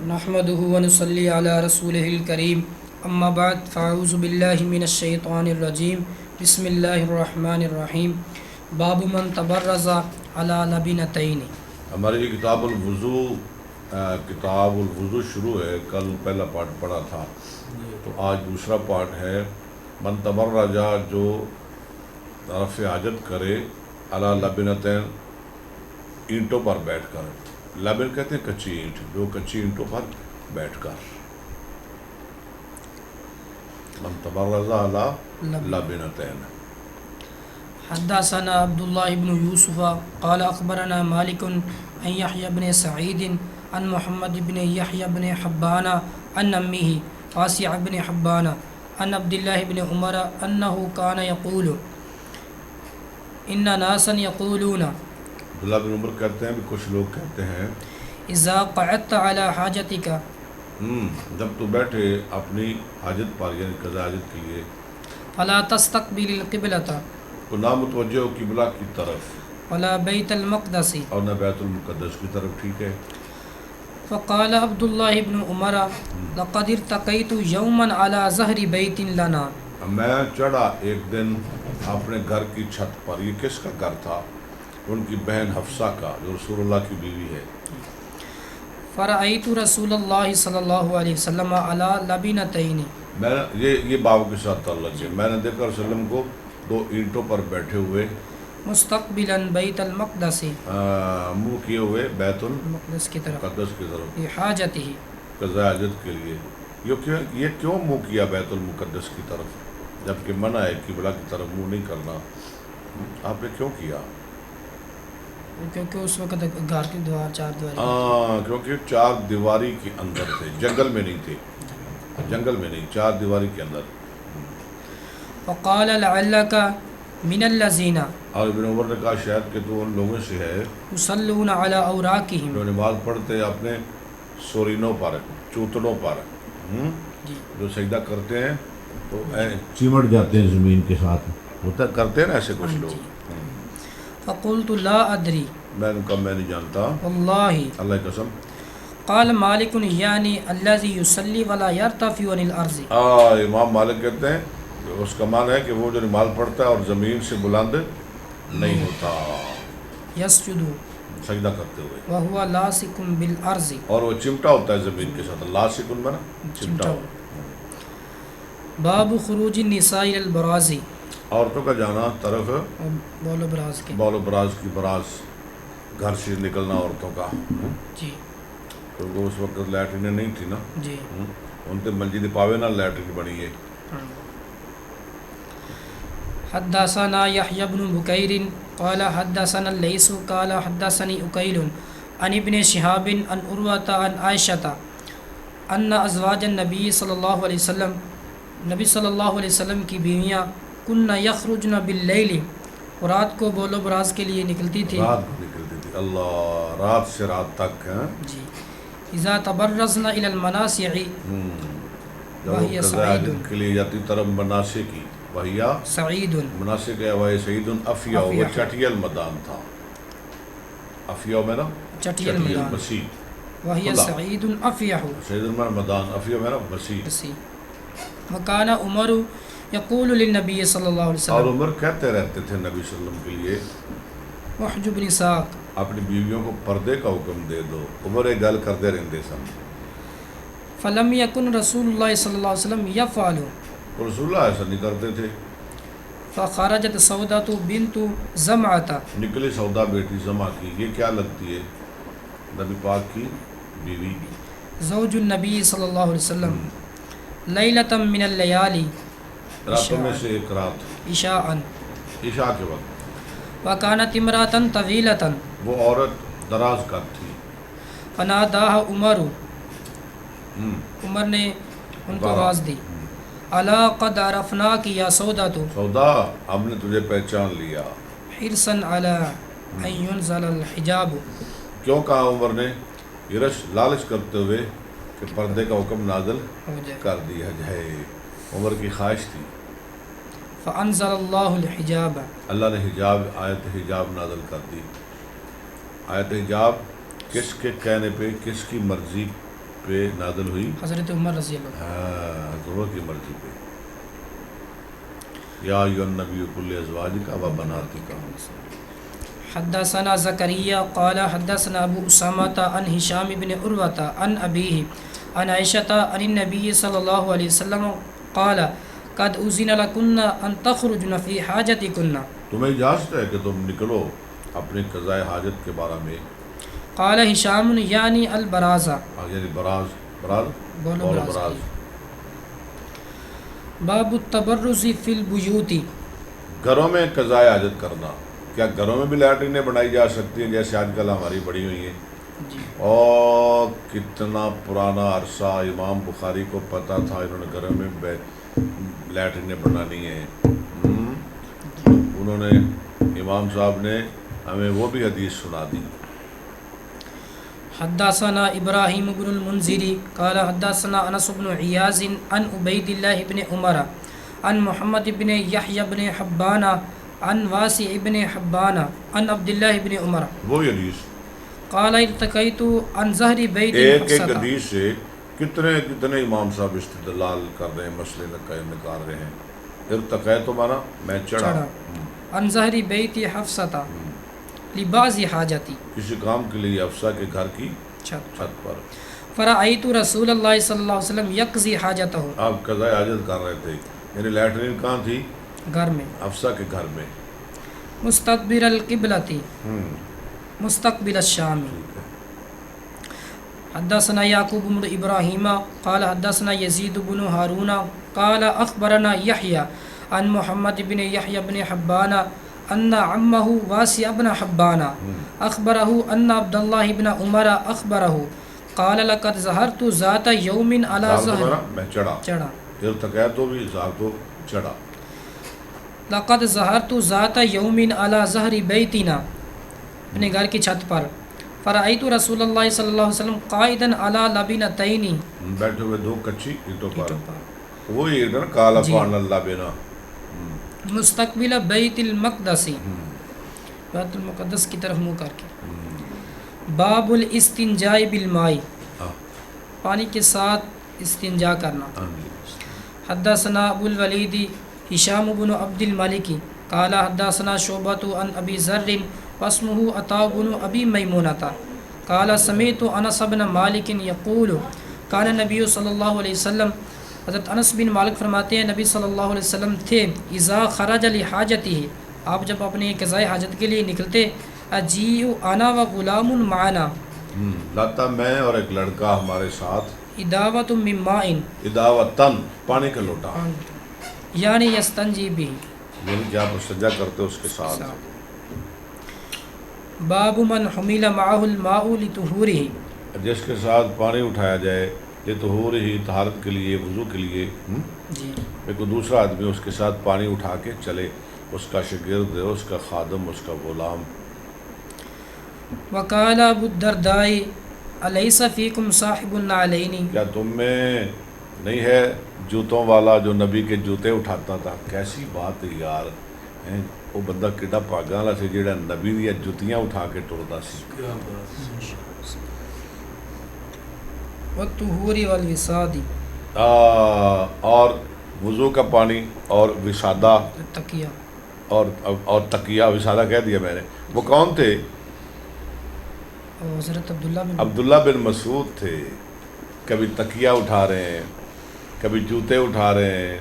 نحمده ونصلي على رسوله الكريم اما بعد فاعوذ باللہ من الشیطان الرجیم بسم اللہ الرحمن الرحیم باب من تبرز على لبنتین. ہماری یہ کتاب الوضو شروع ہے. کل پہلا پارٹ پڑھا تھا تو آج دوسرا پارٹ ہے. من تبرج جو رفع حاجت کرے علی لبنتین اینٹوں پر بیٹھ کر. لبن کہتے ہیں کچی اینٹ، جو کچی اینٹوں پر بیٹھ کر. من تبرز علی لبنتین. حدثنا عبد الله بن يوسف قال اخبرنا مالك عن يحيى بن سعيد عن محمد بن يحيى بن حبان عن امه واسع بن حبان عن عبد الله بن عمر انه كان يقول ان ناسا يقولون. عبداللہ بن عمر کہتے ہیں، کچھ لوگ کہتے ہیں، اذا قعدت على حاجتك جب تو بیٹھے اپنی حاجت پر یعنی قضاء حاجت کے لیے، فلا تستقبل القبلة تو نہ متوجہ ہو قبلہ کی طرف ولا بیت المقدس اور نہ بیت المقدس کی طرف. ٹھیک ہے. فقال عبد الله بن عمر لقد ارتقيت يوما على ظهر بيت لنا. میں چڑھا ایک دن اپنے گھر کی چھت پر. یہ کس کا گھر تھا؟ ان کی بہن حفصہ کا، جو رسول اللہ کی بیوی ہے. فرأيت رسول الله صلی اللہ علیہ وسلم على لبنتين. میں یہ باب کے ساتھ تعلق ہے. میں نے دیکھا رسول اللہ کو دو اینٹوں پر بیٹھے ہوئے، مستقبلا بیت المقدس، منہ کیے ہوئے بیت المقدس کی طرف، المقدس کی طرف لحاجته، قضاء حاجت کے لیے. یہ کیوں منہ کیا بیت المقدس کی طرف جبکہ منع ہے قبلہ کی طرف منہ نہیں کرنا؟ آپ نے کیوں کیا؟ کیونکہ اس وقت گھر کی دیوار چار دیواری، کیونکہ چار دیواری کے اندر تھے، جنگل میں نہیں تھے. جنگل میں نہیں، چار دیواری کے اندر. وقال لعلك من الذين، اور ابن عمر نے کہا شاید کہ تو ان لوگوں سے ہے يصلون على اوراقهم، جو نماز پڑھتے اپنے سورینوں پر، چوتڑوں پر، جو سجدہ کرتے ہیں تو چمٹ جاتے ہیں زمین کے ساتھ. ہوتا کرتے ہیں نا ایسے کچھ لوگ. فقلت لا ادری، میں نے کہا میں نہیں جانتا واللہ. اللہ کی قسم. قال مالک یعنی الذي يصلي ولا يرتفع عن الارض. امام مالک کہتے ہیں اس کا معنی ہے کہ وہ جو نماز پڑھتا ہے اور زمین سے بلند نہیں ہوتا، یسجد، سجدہ کرتے ہوئے، وهو لاصق بالارض، اور وہ چمٹا ہوتا ہے زمین کے ساتھ. لاصق بنا چمٹا ہو. باب خروج النساء الى البراز، عورتوں کا جانا طرف بول و براز کے، بول و براز کی. براز گھر سے نکلنا عورتوں کا. جی کیونکہ اس وقت لیٹرینیں نہیں تھی نا. جی ان تے مسجد پاوے نہ لیٹرین بنی ہے. حدثنا يحيى بن بكير قال حدثنا الليث قال حدثني أكيل عن ابن شهاب عن عروة عن عائشة أن أزواج النبي صلى الله عليه وسلم، نبی صلی اللہ علیہ وسلم کی بیویاں، كن يخرجن بالليل، رات کو بول و براز کے لیے نکلتی تھی. رات نکلتی تھی. اللہ، رات سے رات تک. جی. اذا تبرزن الى المناصع، وهي سعید کے لیے جاتی طرف مناسک کی، وہی سعید، مناسک ہے وہ سعید افیا. وہ چٹیل میدان تھا. افیا میں نا چٹیل میدان، وسیع. وهي سعید افیہ، سعید میدان، افیا میں نا وسیع. وکان عمر یقول للنبی صلی اللہ علیہ اور وسلم، عمر کہتے رہتے تھے نبی صلی اللہ علیہ وسلم کے لیے، وحجب نساک، اپنی بیویوں کو پردے کا حکم دے دو. عمر ایک گل کرتے رہتے سن. فلم یکن رسول اللہ صلی اللہ علیہ وسلم یفعل، رسول اللہ ایسا نہیں کرتے تھے. فخرجت سودۃ بنت زمعۃ، نکلی سودا بیٹی زما کی. یہ کیا لگتی ہے؟ نبی پاک کی بیوی، زوج النبی صلی اللہ علیہ وسلم، لیلۃ من اللیالی، راتوں میں سے ایک رات، عشاء، عشاء کے وقت. وکانت امرأۃ طویلۃ، وہ عورت دراز قد تھی. فناداها عمر، عمر نے ان کو آواز دی، الا قد عرفناک یا سودۃ، سودا ہم نے تجھے پہچان لیا. حرصا علی ان ينزل الحجاب، کیوں کہا عمر نے؟ لالچ کرتے ہوئے کہ پردے کا حکم نازل ہو جائے. کر دیا جائے. عمر کی خواہش تھی. فانزل اللہ الحجاب، اللہ نے حجاب، آیت حجاب نازل کر دی. آیت حجاب کس کے کہنے پہ، کس کی مرضی پہ نازل ہوئی؟ حضرت عمر رضی اللہ عنہ. ہاں، حضور کی مرضی پہ. یا ایھا النبی قل لازواجک و بناتک. حدثنا زكريا قال حدثنا ابو اسامة عن هشام بن عروة عن ابيه عن عائشة عن النبي صلى الله عليه وسلم قال قد اذن لكن ان تخرجن في حاجتكن. تمہیں اجازت ہے کہ تم نکلو اپنے قضاء حاجت کے بارے میں. قال هشام يعني البراز، یعنی براز بولو اور براز. براز. باب التبرز في البيوت. گھروں میں قضاء حاجت کرنا. کیا گھروں میں بھی لیٹرینیں بنائی جا سکتی ہیں جیسے آج کل ہماری بڑی ہوئی ہیں؟ جی. اور کتنا پرانا عرصہ امام بخاری کو پتہ تھا انہوں نے گھروں میں لیٹرینیں بنانی ہیں. انہوں نے امام صاحب نے ہمیں وہ بھی حدیث سنا دی. حدثنا ابراہیم بن المنذر قال حدثنا انس بن عیاض عن عبید اللہ بن عمر عن محمد بن یحیی بن حبان عن واسع بن حبان عن عبد اللہ بن عمر. وہی حدیث. قال ارتقیت عن ظہر بیت ایک حفصہ. حدیث سے کتنے امام صاحب استدلال کر رہے ہیں، مسئلے نکال رہے ہیں. ارتقیت تو مانا میں چڑھا. عن ظہر بیت حفصہ لبعض حاجتی، کسی کام کے لیے حفصہ کے گھر کی چھت. چھت پر. فرأیت رسول اللہ صلی اللہ علیہ وسلم یقضی حاجتہ. آپ قضاء حاجت کر رہے تھے. یعنی لیٹرین کہاں تھی؟ گھر میں. حفصہ کے گھر میں. مستقبل القبلتی مستقبل الشام. حدثنا یعقوب بن ابراہیم قال حدثنا یزید بن ہارون قال اخبرنا یحیی عن محمد بن یحیی بن حبان ان عمه واسع بن حبان اخبره ان عبد الله بن عمر اخبره قال لقد ظهرت ذات يوم على ظهر. میں چڑھا. ارتقیت تو بھی ظاہر تو چڑھا. لقد ظهرت ذات يوم على ظهر بيتنا، اپنے گھر کی چھت پر. فرأيت رسول اللہ صلی اللہ علیہ وسلم قائدا على لبنتين، بیٹھے ہوئے دو کچی اینٹوں پر. وہی ادھر کالا پان اللہ بنا. مستقبل بیت المقدس، بیت المقدس کی طرف منہ کر کے. باب الاستنجاء بالماء، پانی کے ساتھ استنجا کرنا. حدثنا ابو الولید ہشام بن عبد الملک قال حدثنا شعبۃ عن ابی ذر واسمه عطاء بن ابی میمونۃ قال سمعت انس بن مالک یقول کان نبی صلی اللہ علیہ وسلم، حضرت انس بن مالک فرماتے ہیں نبی صلی اللہ علیہ وسلم تھے اذا خرج لحاجتہ، آپ جب اپنے قضاء حاجت کے لیے نکلتے، اجیء انا وغلام معنا، لاتا میں اور ایک لڑکا ہمارے ساتھ، اداوۃ من ماء، اداوتن پانی کا لوٹا، یعنی یستنجی بھی، یعنی کہ آپ استنجا کرتے اس کے ساتھ. باب من حمل معه الماء لطہورہ، جس کے ساتھ پانی اٹھایا جائے لطہورہ ہی، طہارت کے لیے، وضو کے لیے. جی. ایک دوسرا آدمی اس کے ساتھ پانی اٹھا کے چلے، اس کا شاگرد، اس کا خادم، اس کا غلام. وقال ابو الدرداء الیس فیکم صاحب النعلین، کیا تم میں نہیں ہے جوتوں والا جو نبی کے جوتے اٹھاتا تھا؟ کیسی بات ہے یار. وہ بندہ کیڈا پاگاں والا سی جہاں نبی دیا جوتیاں اٹھا کے ٹرتا سی. والطہور والوساد، اور وضو کا پانی اور وسادہ تکیہ، اور تکیہ. وسادہ کہہ دیا میں نے. وہ کون تھے؟ حضرت عبداللہ بن مسعود تھے. کبھی تکیہ اٹھا رہے ہیں، کبھی جوتے اٹھا رہے ہیں،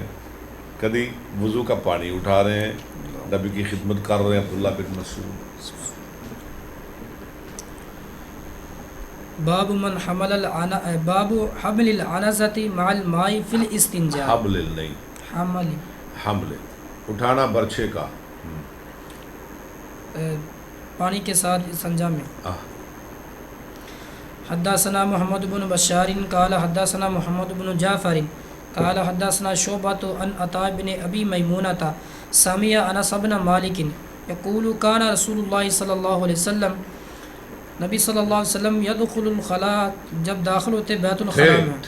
کبھی وضو کا پانی اٹھا رہے ہیں، نبی کی خدمت کر رہے ہیں عبداللہ بن مسعود. باب من باب حمل العنزۃ مع الماء فی الاستنجاء. حمل نہیں، حمل اٹھانا برچھے کا پانی کے ساتھ استنجا میں. حدثنا محمد بن بشار قال حدثنا محمد بن جعفر قال حدثنا شعبۃ عن عطاء بن ابی میمونۃ سمع انس بن مالک یقول کان رسول اللہ صلی اللہ علیہ وسلم، نبی صلی اللہ علیہ وسلم یدخل الخلاء، جب داخل ہوتے بیت الخلاء میں،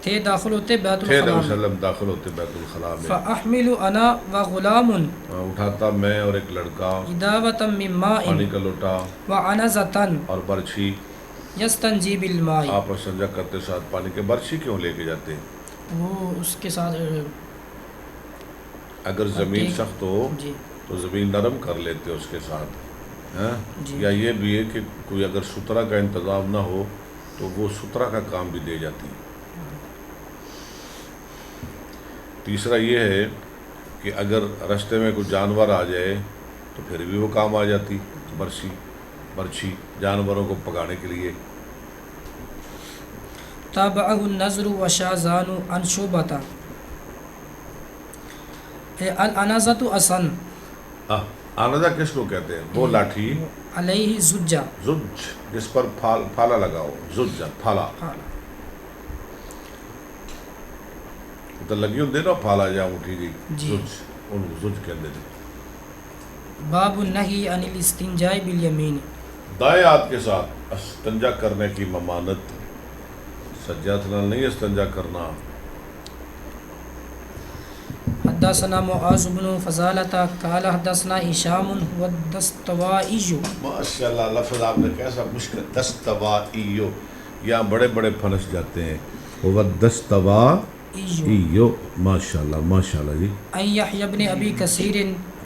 تھے داخل ہوتے بیت الخلاء میں، داخل ہوتے بیت الخلاء میں. فاحمل انا وغلام، اٹھاتا میں اور ایک لڑکا، اداوۃ من ماء، پانی کا لوٹا، وعنزۃ، اور برچھی. یستنجی بالماء، آپ استنجا کرتے ساتھ پانی کے برچی کیوں لے کے جاتے؟ وہ اس کے ساتھ اگر زمین سخت ہو جی تو زمین نرم کر لیتے اس کے ساتھ، ہاں؟ جی یا یہ بھی ہے کہ کوئی اگر سترہ کا انتظام نہ ہو تو وہ سترہ کا کام بھی دے جاتی۔ تیسرا یہ ہے کہ اگر رستے میں کوئی جانور آ جائے تو پھر بھی وہ کام آ جاتی برچھی جانوروں کو پکانے کے لیے۔ تابعہ النضر و شاذان عن شعبۃ، العنزۃ اسن آنزہ کس کو کہتے ہیں؟ وہ لاٹھی علیہ زجہ، زج جس پر پھالا لگا ہو، زج پھالا تو لگی ہوں نا پھالا جا اٹھی گئی، جی۔ زج ان کو زج کہتے تھے۔ باب النہی عن الاستنجاء بالیمین، دائیں ہاتھ کے ساتھ استنجا کرنے کی ممانت، سجے ہاتھ نال نہیں استنجا کرنا۔ حدثنا معاذ بن فضالة قال حدثنا هشام والدستوائي، ماشاءاللہ لفظ آپ نے کیسا مشکل، دستوائیو، یہاں بڑے بڑے پھنس جاتے ہیں، وہ دستوائیو، ماشاءاللہ ماشاءاللہ جی۔ عن یحیی بن ابی کثیر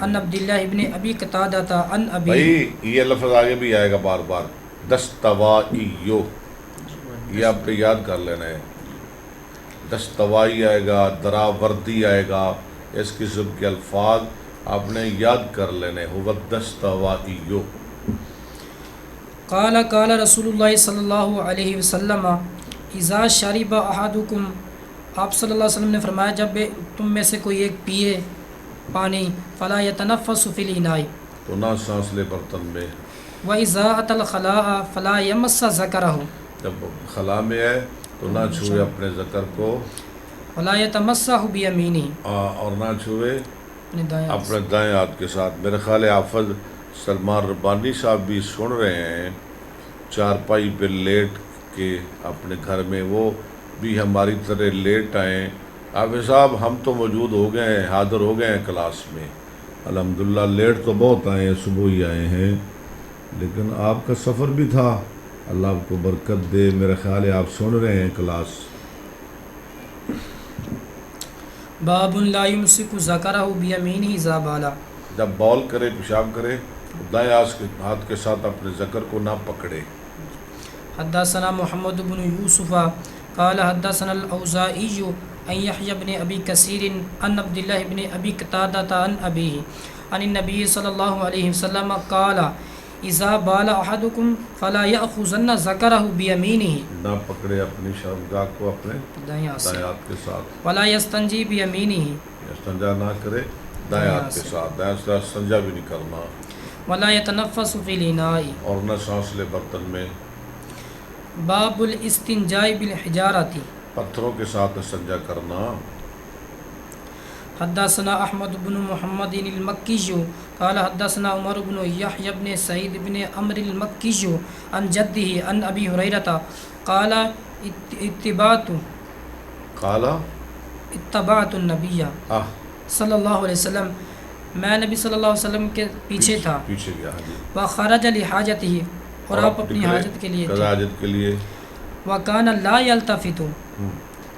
عن عبد اللہ بن ابی قتادہ عن ابی، بھائی یہ لفظ آگے بھی آئے گا بار بار، دستوائیو، یہ آپ پہ یاد کر لینا ہے۔ دستوائی آئے گا، دراوردی آئے گا، اس قسم کے الفاظ آپ نے یاد کر لینے، ہو دستوائیو۔ قال قال رسول اللہ صلی اللہ علیہ وسلم اذا شرب احدکم، آپ صلی اللہ علیہ وسلم نے فرمایا جب تم میں سے کوئی ایک پیے پانی، فلا یتنفس فی الاناء، تو نہ سانس لے برتن میں، واذا اتى الخلاء فلا یمس ذکرہ، جب خلا میں ہے تو نہ چھوئے اپنے ذکر کو، ولا یتمسح بیمینہ، اور نہ چھوئے اپنے دائیں ہاتھ اپنے دائیں ہاتھ کے ساتھ۔ میرے خیال ہے حافظ سلمان ربانی صاحب بھی سن رہے ہیں، چارپائی پہ لیٹ کے اپنے گھر میں، وہ بھی ہماری طرح لیٹ آئیں۔ حافظ صاحب ہم تو موجود ہو گئے ہیں، حاضر ہو گئے ہیں کلاس میں الحمدللہ، لیٹ تو بہت آئے ہیں، صبح ہی آئے ہیں، لیکن آپ کا سفر بھی تھا، اللہ آپ کو برکت دے۔ میرے خیال ہے آپ سن رہے ہیں کلاس۔ باب لا یمسک ذکرہ بیمینہ اذا بالا، جب بول کرے، پیشاب کرے، تو دائیں ہاتھ کے ساتھ اپنے ذکر کو نہ پکڑے۔ حدثنا محمد بن یوسف قال حدثنا الاوزاعی عن یحیی بن ابی کثیر عن عبد اللہ بن ابی قتادہ عن ابیہ عن النبی صلی اللہ علیہ وسلم قال اذا بال احدکم فلا یأخذن ذکرہ بیمینہ، نہ پکڑے اپنی شرمگاہ کو اپنے دائیں ہاتھ سے، دائیں ہاتھ کے ساتھ، ولا یستنجی بیمینہ، استنجا نہ کرے دائیں ہاتھ کے ساتھ، دائیں سے استنجا بھی نہیں کرنا، ولا یتنفس فی الاناء۔ اور نہ سانس لے برتن میں۔ باب الاستنجاء بالحجارۃ، پتھروں کے ساتھ استنجا کرنا۔ حدثنا احمد بن محمد المکی قال حدثنا عمر بن یحیی بن سعید بن عمرو المکی عن جدہ عن ابی ہریرہ قال اتبعت النبی صلی اللہ علیہ وسلم، میں نبی صلی اللہ علیہ وسلم کے پیچھے تھا، پیچھے گیا، ہاں جی، وخرج لحاجتہ، اور آپ اپنی حاجت کے لیے قضاء حاجت کے لیے، وکان لا یلتفت،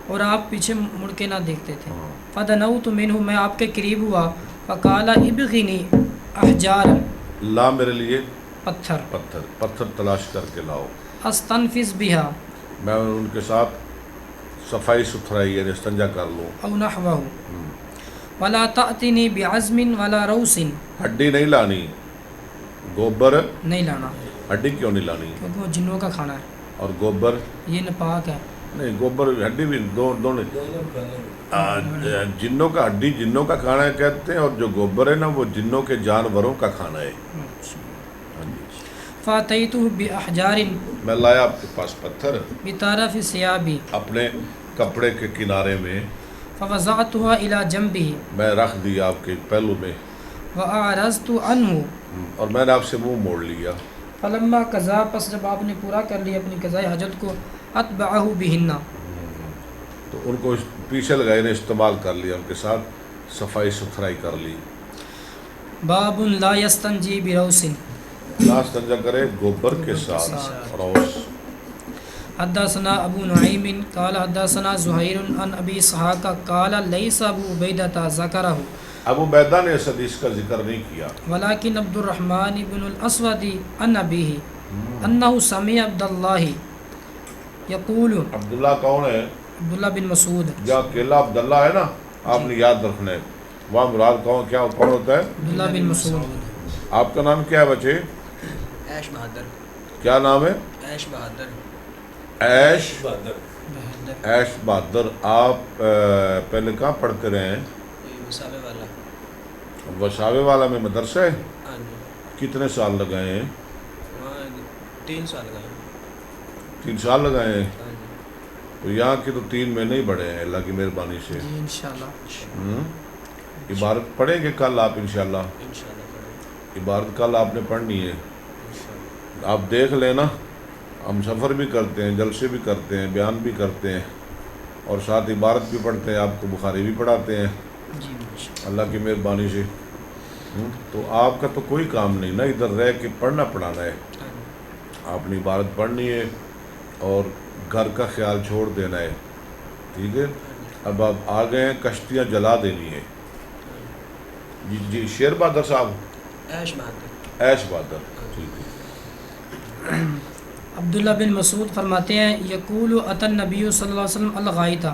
اور آپ پیچھے مڑ کے نہ دیکھتے تھے، فدنوت منہ، میں آپ کے قریب ہوا، فقال ابغنی احجارا، لا میرے لیے پتھر، پتھر تلاش کر کے لاؤ، استنفذ بها، میں ان کے ساتھ صفائی ستھرائی یعنی استنجا کر لوں۔ او نحوہ، ولا تأتنی بعزم ولا روس، ہڈی نہیں لانی، گوبر نہیں لانا ہڈی کیوں نہیں لانی، کیونکہ وہ جنوں کا کھانا ہے، اور گوبر یہ ناپاک ہے۔ نہیں، گوبر ہڈی بھی دونوں، جنوں کا ہڈی جنوں کا کھانا ہے کہتے ہیں، اور جو گوبر ہے نا وہ جنوں کے جانوروں کا کھانا ہے۔ ہاں جی، فاتیتہ باحجار میں لایا آپ کے پاس پتھر بطرف ثیابی، اپنے کپڑے کے کنارے میں، فوضعتها الى جنبہ، میں رکھ دیا آپ کے پہلو میں، واعرضت عنہ، اور میں نے آپ سے منہ موڑ لیا۔ فلما قضا، پس جب آپ نے پورا کر لیا اپنی قضاء حاجت کو، اتبعہ بہن، تو ان کو پیچھے لگائے نے استعمال کر لیا، ان کے ساتھ صفائی ستھرائی کر لی۔ باب لا یستنجی بروس، لا استنجا کرے گوبر کے ساتھ، روس حدثنا ابو نعیم قال حدثنا زہیر عن ابی اسحاق قال لیس ابو عبیدہ ذکرہ ابو بیدہ نے اس حدیث کا ذکر نہیں کیا، ولكن عبد الرحمن بن الاسود عن ابیہ انہ سمع عبد اللہ یقول، عبداللہ کون ہے؟ عبداللہ بن مسعود، جو اکیلا عبداللہ ہے نا آپ نے یاد رکھنا ہے، وہاں مراد کون ہوتا ہے؟ عبداللہ بن مسعود۔ آپ کا نام کیا ہے بچے؟ عیش بہادر۔ کیا نام ہے؟ عیش بہادر۔ عیش عیش بہادر۔ آپ پہلے کہاں پڑھتے رہے ہیں؟ وسابے والا۔ وساوے والا میں مدرسہ ہے؟ ہاں جی۔ کتنے سال لگائے ہیں؟ وہاں 3 سال گئے۔ 3 سال لگائے ہیں؟ ہاں جی۔ تو یہاں کے تو 3 مہینے ہی بڑھے ہیں اللہ کی مہربانی سے۔ جی انشاءاللہ۔ عبارت پڑھیں گے کل آپ انشاءاللہ؟ انشاءاللہ پڑھیں۔ عبارت کل آپ نے پڑھنی ہے، انشاءاللہ۔ آپ دیکھ لینا، ہم سفر بھی کرتے ہیں، جلسے بھی کرتے ہیں، بیان بھی کرتے ہیں اور ساتھ عبارت بھی پڑھتے ہیں، آپ کو بخاری بھی پڑھاتے ہیں جی انشاءاللہ۔ اللہ کی مہربانی سے۔ تو آپ کا تو کوئی کام نہیں نا ادھر رہ کے پڑھنا پڑھانا ہے، ہاں جی۔ آپ نے عبارت پڑھنی ہے اور گھر کا خیال چھوڑ دینا ہے، ٹھیک ہے؟ اب آپ آ گئے ہیں، کشتیاں جلا دینی ہے۔ جی جی شیر بہادر صاحب، عیش بہادر۔ عیش بہادر، ٹھیک ہے۔ عبداللہ بن مسعود فرماتے ہیں یقول اتى النبی صلی اللہ علیہ وسلم الغائط،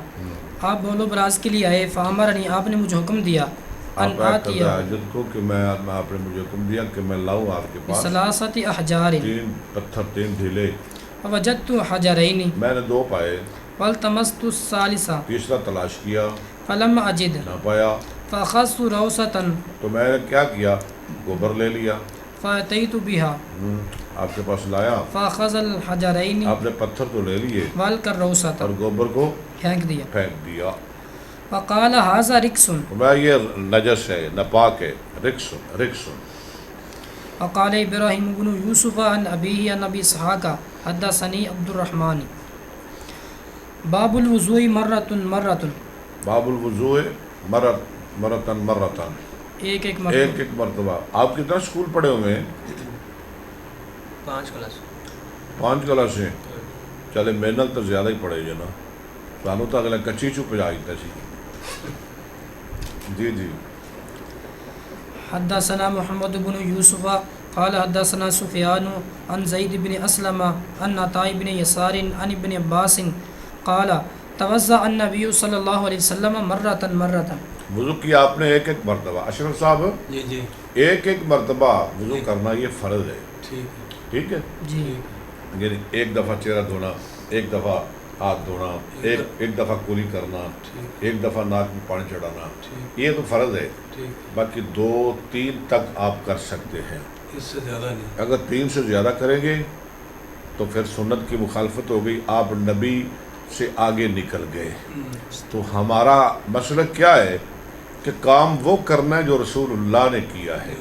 آپ بولو براز کے لیے آئے، فامرنی، آپ نے مجھے حکم دیا، ان آپ ایک آتیہ حاجت کو کہ میں آپ نے مجھے حکم دیا کہ میں لاؤں آپ کے پاس بثلاثۃ احجار 3 پتھر 3 ڈھیلے، فوجدت حجرین میں نے 2 پائے، والتمست الثالثہ تیسرا تلاش کیا، فلم اجد نہ پایا، فاخذت روثۃ تو میں نے کیا کیا؟ گوبر لے لیا، فاتیت بها، آپ کے پاس لایا، فاخذ الحجرین آپ نے پتھر تو لے لیے والکر روثۃ، اور گوبر کو پھینک دیا، پھینک دیا۔ فقال ھذا رکس، میں یہ نجس ہے، ناپاک ہے، رکس رکس۔ وقال ابراہیم بن یوسف عن ابیہ عن ابی اسحاق حدثنی عبد الرحمن۔ باب الوضوء مرۃ مرۃ، باب الوضوء مرتن مرتن، ایک ایک مرتبہ۔ ایک مرتبہ۔ آپ کتنا اسکول پڑھے ہوئے ہیں؟ 5 کلاس۔ 5 کلاسیں؟ چلے محنت تو زیادہ ہی پڑے جو نا، سانو تو اگلا کچی چپ جاتا سی۔ جی جی۔ حدثنا محمد بن یوسف قال حدثنا سفیان عن زید بن اسلم عن عطاء بن یسار عن ابن عباس قال توضأ النبی صلی اللہ علیہ وسلم مرۃ مرۃ، وضو کیا آپ نے ایک ایک مرتبہ۔ اشرف صاحب، جی جی ایک ایک مرتبہ وضو کرنا یہ فرض ہے، ٹھیک ٹھیک ہے؟ جی یعنی ایک دفعہ چہرہ دھونا، ایک دفعہ ہاتھ دھونا، ایک دفعہ کلی کرنا، ایک دفعہ ناک میں پانی چڑھانا، یہ تو فرض ہے۔ باقی 2-3 تک آپ کر سکتے ہیں، اس سے زیادہ نہیں۔ اگر 3 سے زیادہ کریں گے تو پھر سنت کی مخالفت ہو گئی، آپ نبی سے آگے نکل گئے۔ تو ہمارا مسلک کیا ہے کہ کام وہ کرنا ہے جو رسول اللہ نے کیا ہے،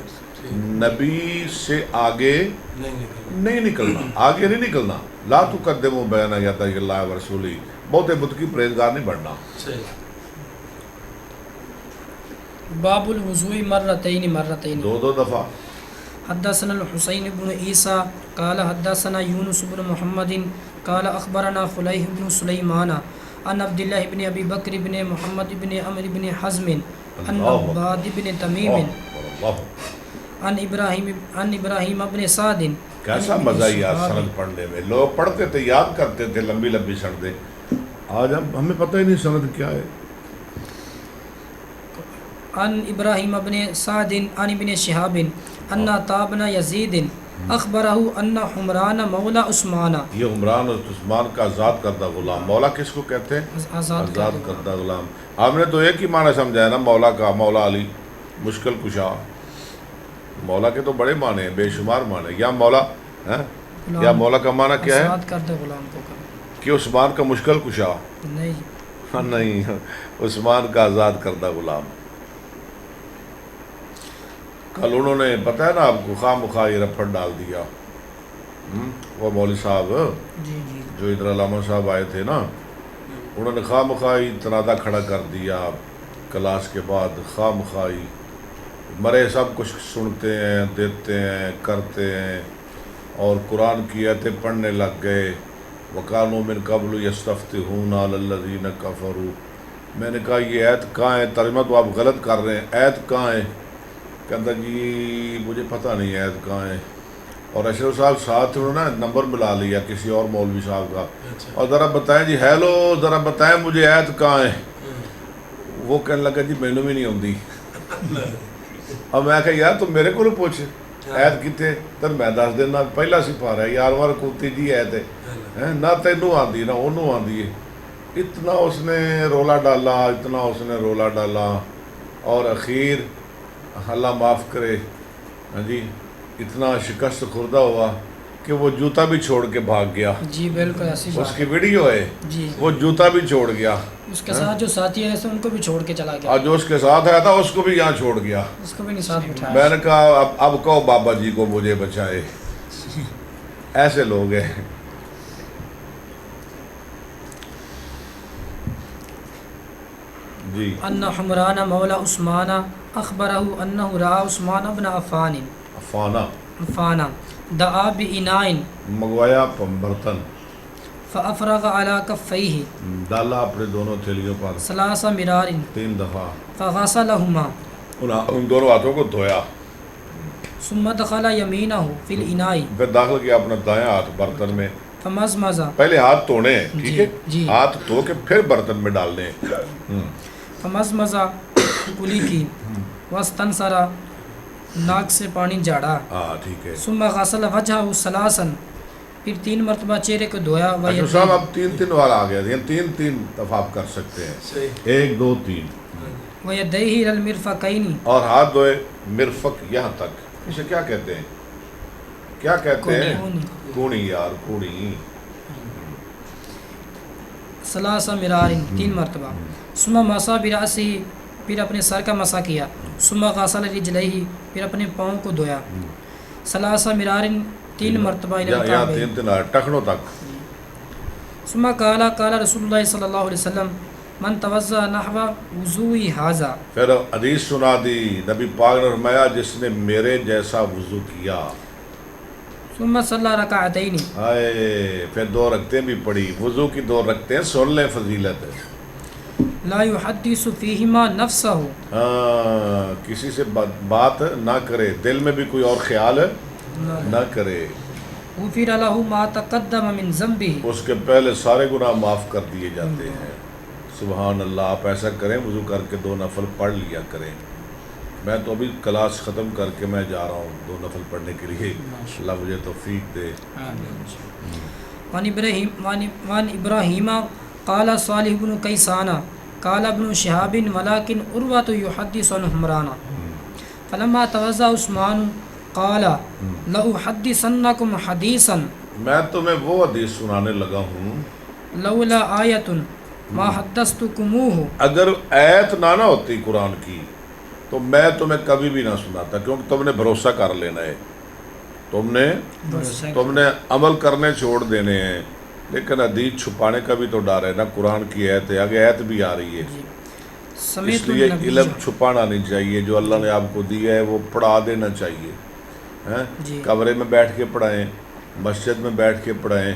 نبی سے آگے نہیں نکلنا، آگے نہیں نکلنا۔ لا تقدموا بین یدی اللہ ورسولہ، بہت بت کی پرہیزگار نہیں بننا۔ باب الوضوء مرتين مرتين، 2 دفعہ۔ حدثنا الحسين بن عيسى قال حدثنا يونس بن محمد قال اخبرنا فليح بن سليمان عن عبد الله بن ابي بكر بن محمد بن عمرو بن حزم عن عباد بن تميم عن ابراہیم بن سعد۔ کیسا مزہ یار سند پڑھنے میں، لوگ پڑھتے تھے یاد کرتے تھے لمبی لمبی سندیں، آج ہمیں پتہ ہی نہیں سند کیا ہے۔ عن ابراہیم بن سعد عن ابن شہاب ان عطاء بن یزید اخبرہ ان حمران مولا عثمان، یہ عمران اور عثمان کا آزاد کردہ غلام، مولا کس کو کہتے ہیں؟ آزاد کردہ غلام۔ آپ نے تو ایک ہی معنی سمجھا ہے نا مولا کا، مولا علی مشکل کشا۔ مولا کے تو بڑے معنی ہیں، بے شمار معنی۔ یا مولا یا مولا کا معنی کیا ہے؟ آزاد کردہ غلام کو کہ عثمان کا مشکل کشا نہیں، نہیں، عثمان کا آزاد کردہ غلام۔ کل انہوں نے پتہ ہے نا آپ کو خواہ مخواہ یہ رپٹ ڈال دیا، وہ مولوی صاحب جی جی جو ادھر علامہ صاحب آئے تھے نا، انہوں نے خواہ مخواہ تنازع کھڑا کر دیا کلاس کے بعد، خواہ مخواہ مرے سب کچھ سنتے ہیں، دیتے ہیں، کرتے ہیں، اور قرآن کی آیتیں پڑھنے لگ گئے، وَكَانُوا مِن قَبْلُ يَسْتَفْتِحُونَ عَلَى الَّذِينَ كَفَرُوا. میں نے کہا یہ آیت کہاں ہے؟ ترجمہ تو آپ غلط کر رہے ہیں، آیت کہاں ہے؟ کہتا جی مجھے پتہ نہیں آیت کہاں ہے. اور اشرف صاحب ساتھ انہوں نے نمبر ملا لیا کسی اور مولوی صاحب کا، اور ذرا بتائیں جی ہیلو ذرا بتائیں مجھے آیت کہاں ہے. وہ کہنے لگا جی مینوں بھی نہیں آتی. اور میں کہا یار تم میرے کو پوچھ ایت کتے تر میں دس دینا پہلا سپارہ ہے یار وار کوتی جی ایت ہے نہ تینوں آندی نہ انہوں آندی ہے. اتنا اس نے رولا ڈالا اور اخیر اللہ معاف کرے ہاں جی اتنا شکست خوردہ ہوا کہ وہ جوتا بھی چھوڑ کے بھاگ گیا. جی بالکل ایسی بات اس کی ویڈیو ہے جی. وہ جوتا بھی چھوڑ گیا. اس کے ساتھ جو ساتھی آئے تھے ان کو بھی چھوڑ کے چلا گیا، اور جو اس کے ساتھ آیا تھا اس کو بھی یہاں چھوڑ گیا. اس کو بھی نہیں ساتھ بٹھایا. میں نے کہا اب کہو بابا جی کو مجھے بچائے. ایسے لوگ ہیں. جی ان حمران مولا عثمان اخبرہ انہ رأى عثمان بن عفان دعا بإناء منگوایا برتن فافرغ على كفيه ڈالا اپنے دونوں تھیلیوں پر 3 مرار 3 دفعہ فغسلهما ان دونوں ہاتھوں کو دھویا. ثم دخل يمينه في الإناء پھر داخل کیا اپنا دائیں ہاتھ برتن میں. فمزمز پہلے ہاتھ دھونے ہیں ٹھیک ہے جی. ہاتھ دھو کے پھر برتن میں ڈالنے ہیں. فمزمز کلی کی واستنثر ناک سے پانی جھاڑا. ہاں ٹھیک ہے. ثم غسل وجهه ثلاثا پھر 3 مرتبہ چہرے کو دھویا. اچھا صاحب اب 3 والا آ گیا. 3 دفعہ آپ کر سکتے ہیں 1 2 3. ويديه الى المرفقين اور ہاتھ دھوئے مرفق یہاں تک. اسے کیا کہتے ہیں؟ کیا کہتے ہیں؟ کونی یار کونی. 3 مرار 3 مرتبہ. ثم مسح برأسه پھر اپنے سر کا مسح کیا. ثم غسل رجليه پھر اپنے پاؤں کو دھویا. 3 مرار 3 مرتبہ یہاں 3 ٹخنوں تک. ثم قال رسول اللہ صلی اللہ علیہ وسلم من توضأ نحو وضوء هذا. پھر حدیث سنا دی نبی پاک نے فرمایا جس نے میرے جیسا وضو کیا. ثم صلى ركعتين آئے پھر 2 رکعتیں بھی پڑھی. وضو کی 2 رکعتیں سن لیں فضیلت ہے. لا يحدث فيهما نفسه. ہاں کسی سے بات نہ کرے دل میں بھی کوئی اور خیال نہ کرے. غفر له ما تقدم من ذنبه. اس کے پہلے سارے گناہ معاف کر دیے جاتے ہیں. سبحان اللہ. آپ ایسا کریں وضو کر کے 2 نفل پڑھ لیا کریں. میں تو ابھی کلاس ختم کر کے میں جا رہا ہوں 2 نفل پڑھنے کے لیے. اللہ مجھے توفیق دے. وان ابراہیم قال صالح بن کیسان قال ابن شہاب ولكن عروة يحدث عن حمران فلما توضأ عثمان قال لأحدثنكم حديثا. میں تمہیں وہ حدیث سنانے لگا ہوں لولا آیۃ ما حدثتکموہ. اگر آیت نہ ہوتی قرآن کی تو میں تمہیں کبھی بھی نہ سناتا کیونکہ تم نے بھروسہ کر لینا ہے. تم نے عمل کرنے چھوڑ دینے ہیں. لیکن حدیث چھپانے کا بھی تو ڈر ہے نا. قرآن کی آیت ہے آگے آیت بھی آ رہی ہے. اس لیے علم چھپانا نہیں چاہیے. جو اللہ نے آپ کو دیا ہے وہ پڑھا دینا چاہیے. کمرے میں بیٹھ کے پڑھائیں, مسجد میں بیٹھ کے پڑھائیں,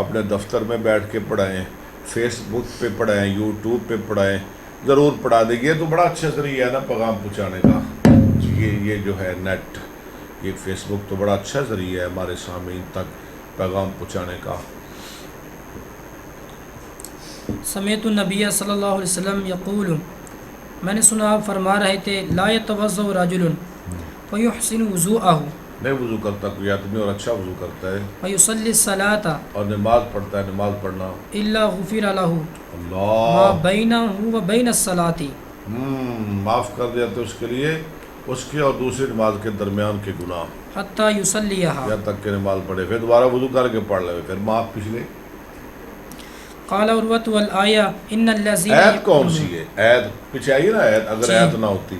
اپنے دفتر میں بیٹھ کے پڑھائیں, فیس بک پہ پڑھائیں, یوٹیوب پہ پڑھائیں. ضرور پڑھا دیں. یہ تو بڑا اچھا ذریعہ ہے نا پیغام پہنچانے کا. یہ جو ہے نیٹ, یہ فیس بک تو بڑا اچھا ذریعہ ہے ہمارے سامعین تک پیغام پہنچانے کا. سمعت النبی صلی اللہ علیہ وسلم یقول میں نے سنا آپ فرما رہے تھے لا يتوضأ رجل فيحسن وضوءه نہیں وضو کرتا کوئی آدمی اور اچھا وضو کرتا ہے ويصلي الصلاة اور نماز پڑھتا ہے نماز پڑھنا الا غفر له اللہ ما بینه وبین الصلاة معاف کر دیا تو اس کے لیے اس کی اور دوسری نماز کے درمیان کے گناہ حتی یصلیها جب تک کہ نماز پڑھے. پھر دوبارہ وضو کر کے پڑھ لے پھر معاف پچھلے. قال عروۃ والآیہ ان الذین آیت کون سی ہے؟ آیت پیچھے آئیے نا آیت. اگر آیت نہ ہوتی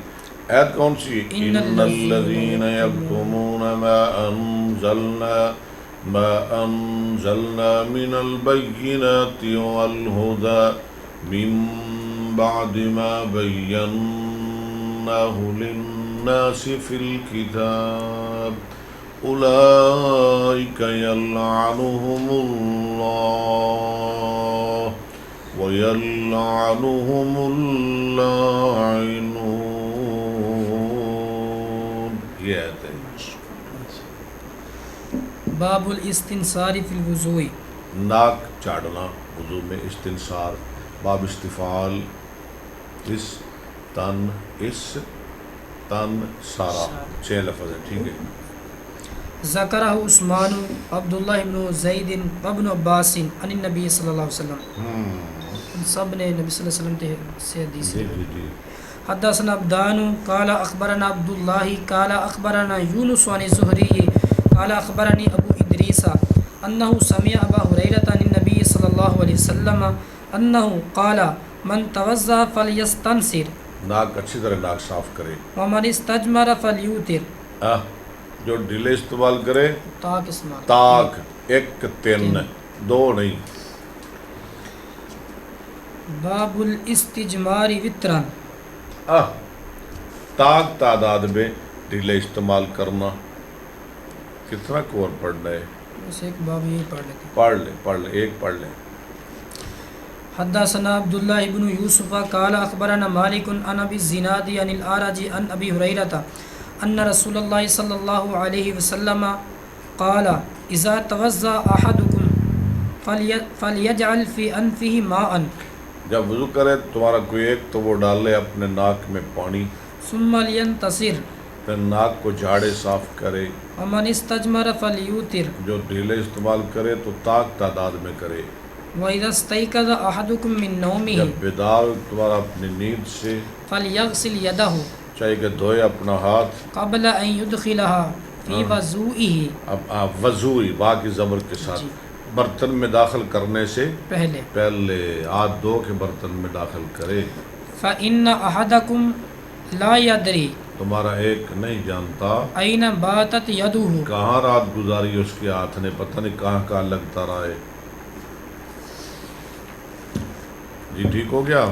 آیت کون سی ہے؟ ان الذین یکتمون ما انزلنا من البینات والہدی من بعد ما بیناہ للناس فی الکتاب أولئك يلعنهم الله ويلعنهم اللاعنون. یہ آیت ہے. باب الاستنصار فی الوضوء. ناک چاڑنا وضو میں. استنصار باب استفعال اس تن سارا 6 لفظ ہے. ٹھیک ہے. ذکرہ عثمان عبداللہ ابن زید ابن عباس عن النبی صلی اللہ علیہ وسلم. ان سب نے نبی صلی اللہ علیہ وسلم سے حدیث. جی. حدثنا عبدان قال اخبرنا عبد الله قال اخبرنا يونس عن الزهري قال اخبرني ابو ادریس انه سمع ابا هريرة عن النبي صلی اللہ علیہ وسلم انه قال من توضأ فليستنصر. ناک اچھی طرح ناک صاف کرے. ومن استجمر فليوتر. جو ڈھیلے استعمال کرے تاک استعمال. تاک 1 3 2 نہیں. باب الاستجمار وطرا. تاک تعداد میں ڈھیلے استعمال کرنا. کتنا کور پڑھنا ہے؟ بس ایک باب یہ پڑھ لیتے. پڑھ لیں ایک پڑھ لیں. حدثنا عبداللہ ابن یوسف قال اخبرنا مالک عن ابی الزناد عن الاعرج عن ابی ہریرہ ان رسول اللہ صلی اللہ علیہ وسلم قال اذا توضأ احدکم فلیجعل فی انفہ ماء. جب وضو کرے تمہارا کوئی ایک تو وہ ڈال لے اپنے ناک میں پانی. ثم لینتصر. پھر ناک کو جھاڑے صاف کرے. ومن استجمر فلیوتر. جو ڈھیلے استعمال کرے تو تاک تعداد میں کرے. وَإِذَا اسْتَيْقَظَ أَحَدُكُم مِّن جب نَوْمِهِ بیدار تمہارا اپنی نیند سے فَلْيَغْسِلْ يَدَهُ چاہیے کہ دھوئے اپنا ہاتھ قبل ان يدخلها فی وضوئه. اب وضوئی با کی زبر کے ساتھ برتن میں داخل کرنے سے پہلے ہاتھ دھو کے برتن میں داخل کرے. فَإِنَّ أَحَدَكُمْ لَا يَدْرِي تمہارا ایک نہیں جانتا أَيْنَ بَاتَتْ يَدُهُ کہاں رات گزاری اس کے ہاتھ نے، پتہ نہیں کہاں لگتا رہا ہے. جی ٹھیک ہو گیا.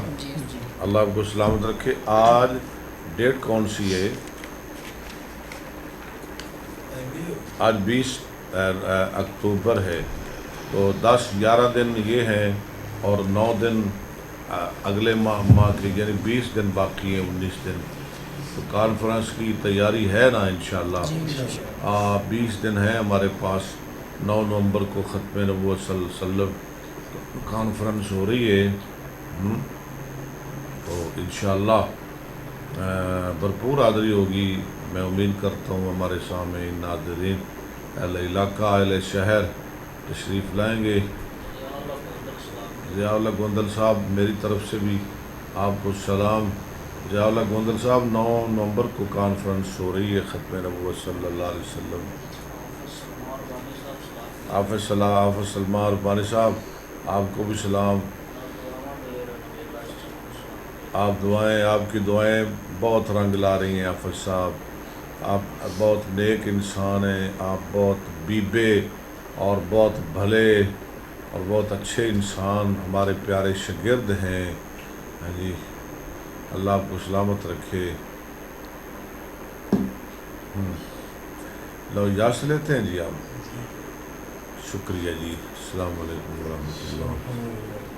اللہ آپ کو سلامت رکھے. آج ڈیٹ کون سی ہے؟ آج 20 اکتوبر ہے. تو 10-11 دن یہ ہیں اور 9 دن اگلے ماہ کے، یعنی 20 دن باقی ہیں، 19 دن. تو کانفرنس کی تیاری ہے نا انشاءاللہ. 20 دن ہیں ہمارے پاس. 9 نومبر کو ختم نبوت صلی اللہ علیہ وسلم کانفرنس ہو رہی ہے. تو انشاءاللہ بھرپور حاضری ہوگی. میں امید کرتا ہوں ہمارے سامنے ناظرین اہل علاقہ اہل شہر تشریف لائیں گے. ضیاء اللہ گوندل صاحب میری طرف سے بھی آپ کو سلام. ضیاء اللہ گوندل صاحب 9 نومبر کو کانفرنس ہو رہی ہے ختم نبوت صلی اللہ علیہ وسلم. حافظ سلمان عرفانی صاحب آپ کو بھی سلام. آپ کی دعائیں بہت رنگ لا رہی ہیں. حافظ صاحب آپ بہت نیک انسان ہیں. آپ بہت بیبے اور بہت بھلے اور بہت اچھے انسان ہمارے پیارے شاگرد ہیں. جی اللہ آپ کو سلامت رکھے. لو اجازت لیتے ہیں جی آپ. شکریہ جی. السلام علیکم ورحمۃ اللہ.